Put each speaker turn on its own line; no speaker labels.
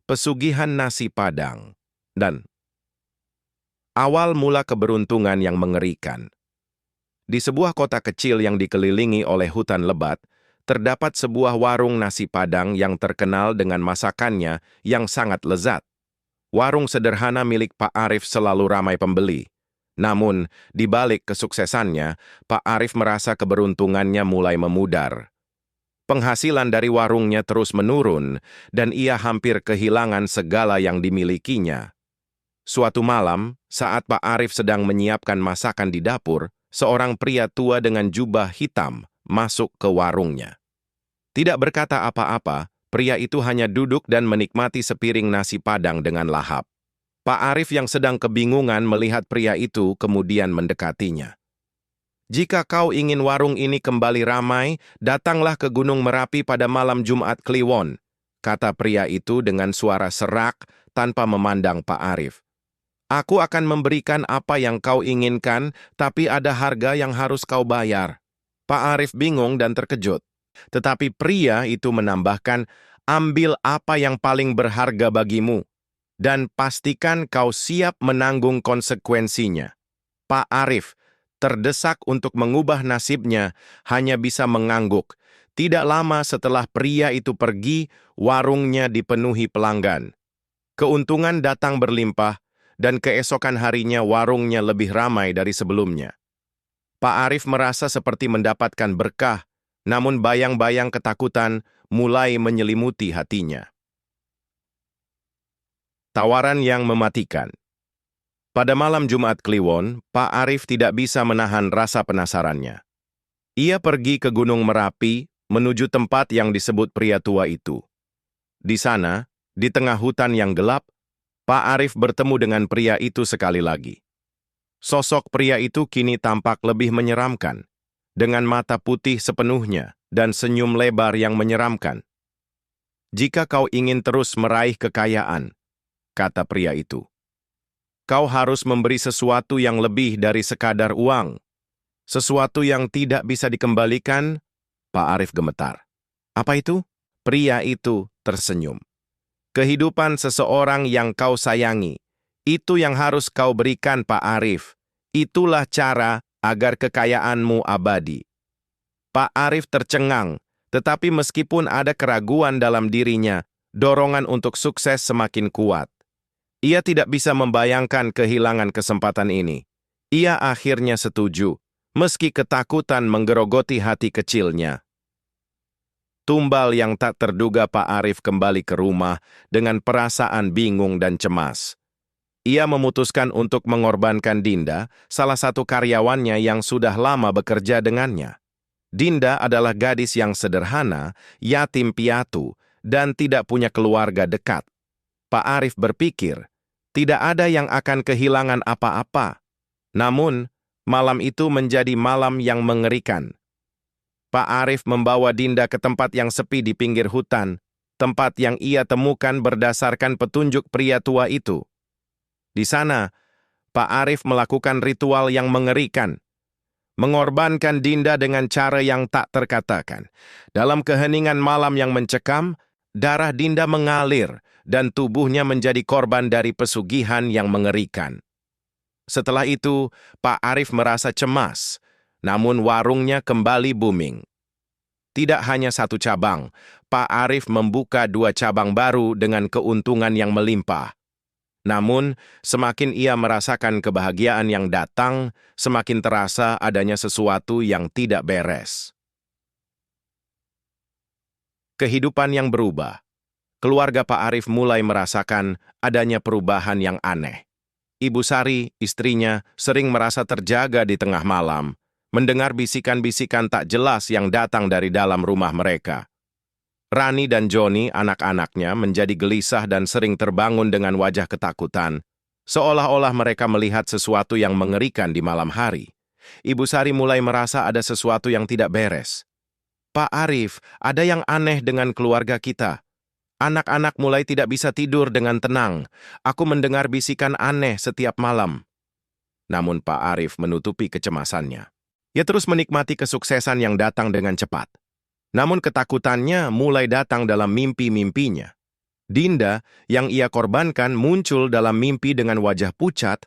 Pesugihan nasi Padang, dan awal mula keberuntungan yang mengerikan. Di sebuah kota kecil yang dikelilingi oleh hutan lebat, terdapat sebuah warung nasi Padang yang terkenal dengan masakannya yang sangat lezat. Warung sederhana milik Pak Arif selalu ramai pembeli. Namun, di balik kesuksesannya, Pak Arif merasa keberuntungannya mulai memudar. Penghasilan dari warungnya terus menurun, dan ia hampir kehilangan segala yang dimilikinya. Suatu malam, saat Pak Arif sedang menyiapkan masakan di dapur, seorang pria tua dengan jubah hitam masuk ke warungnya. Tidak berkata apa-apa, pria itu hanya duduk dan menikmati sepiring nasi Padang dengan lahap. Pak Arif yang sedang kebingungan melihat pria itu kemudian mendekatinya. "Jika kau ingin warung ini kembali ramai, datanglah ke Gunung Merapi pada malam Jumat Kliwon," kata pria itu dengan suara serak tanpa memandang Pak Arif. "Aku akan memberikan apa yang kau inginkan, tapi ada harga yang harus kau bayar." Pak Arif bingung dan terkejut. Tetapi pria itu menambahkan, "Ambil apa yang paling berharga bagimu, dan pastikan kau siap menanggung konsekuensinya." Pak Arif, terdesak untuk mengubah nasibnya, hanya bisa mengangguk. Tidak lama setelah pria itu pergi, warungnya dipenuhi pelanggan. Keuntungan datang berlimpah, dan keesokan harinya warungnya lebih ramai dari sebelumnya. Pak Arif merasa seperti mendapatkan berkah, namun bayang-bayang ketakutan mulai menyelimuti hatinya. Tawaran yang mematikan. Pada malam Jumat Kliwon, Pak Arif tidak bisa menahan rasa penasarannya. Ia pergi ke Gunung Merapi, menuju tempat yang disebut pria tua itu. Di sana, di tengah hutan yang gelap, Pak Arif bertemu dengan pria itu sekali lagi. Sosok pria itu kini tampak lebih menyeramkan, dengan mata putih sepenuhnya dan senyum lebar yang menyeramkan. "Jika kau ingin terus meraih kekayaan," kata pria itu, "kau harus memberi sesuatu yang lebih dari sekadar uang. Sesuatu yang tidak bisa dikembalikan." Pak Arif gemetar. "Apa itu?" Pria itu tersenyum. "Kehidupan seseorang yang kau sayangi. Itu yang harus kau berikan, Pak Arif. Itulah cara agar kekayaanmu abadi." Pak Arif tercengang, tetapi meskipun ada keraguan dalam dirinya, dorongan untuk sukses semakin kuat. Ia tidak bisa membayangkan kehilangan kesempatan ini. Ia akhirnya setuju, meski ketakutan menggerogoti hati kecilnya. Tumbal yang tak terduga, Pak Arif kembali ke rumah dengan perasaan bingung dan cemas. Ia memutuskan untuk mengorbankan Dinda, salah satu karyawannya yang sudah lama bekerja dengannya. Dinda adalah gadis yang sederhana, yatim piatu, dan tidak punya keluarga dekat. Pak Arif berpikir, tidak ada yang akan kehilangan apa-apa. Namun, malam itu menjadi malam yang mengerikan. Pak Arif membawa Dinda ke tempat yang sepi di pinggir hutan, tempat yang ia temukan berdasarkan petunjuk pria tua itu. Di sana, Pak Arif melakukan ritual yang mengerikan, mengorbankan Dinda dengan cara yang tak terkatakan. Dalam keheningan malam yang mencekam, darah Dinda mengalir, dan tubuhnya menjadi korban dari pesugihan yang mengerikan. Setelah itu, Pak Arif merasa cemas, namun warungnya kembali booming. Tidak hanya satu cabang, Pak Arif membuka 2 cabang baru dengan keuntungan yang melimpah. Namun, semakin ia merasakan kebahagiaan yang datang, semakin terasa adanya sesuatu yang tidak beres. Kehidupan yang berubah. Keluarga Pak Arif mulai merasakan adanya perubahan yang aneh. Ibu Sari, istrinya, sering merasa terjaga di tengah malam, mendengar bisikan-bisikan tak jelas yang datang dari dalam rumah mereka. Rani dan Joni, anak-anaknya, menjadi gelisah dan sering terbangun dengan wajah ketakutan, seolah-olah mereka melihat sesuatu yang mengerikan di malam hari. Ibu Sari mulai merasa ada sesuatu yang tidak beres. "Pak Arif, ada yang aneh dengan keluarga kita. Anak-anak mulai tidak bisa tidur dengan tenang. Aku mendengar bisikan aneh setiap malam." Namun Pak Arif menutupi kecemasannya. Ia terus menikmati kesuksesan yang datang dengan cepat. Namun ketakutannya mulai datang dalam mimpi-mimpinya. Dinda, yang ia korbankan, muncul dalam mimpi dengan wajah pucat,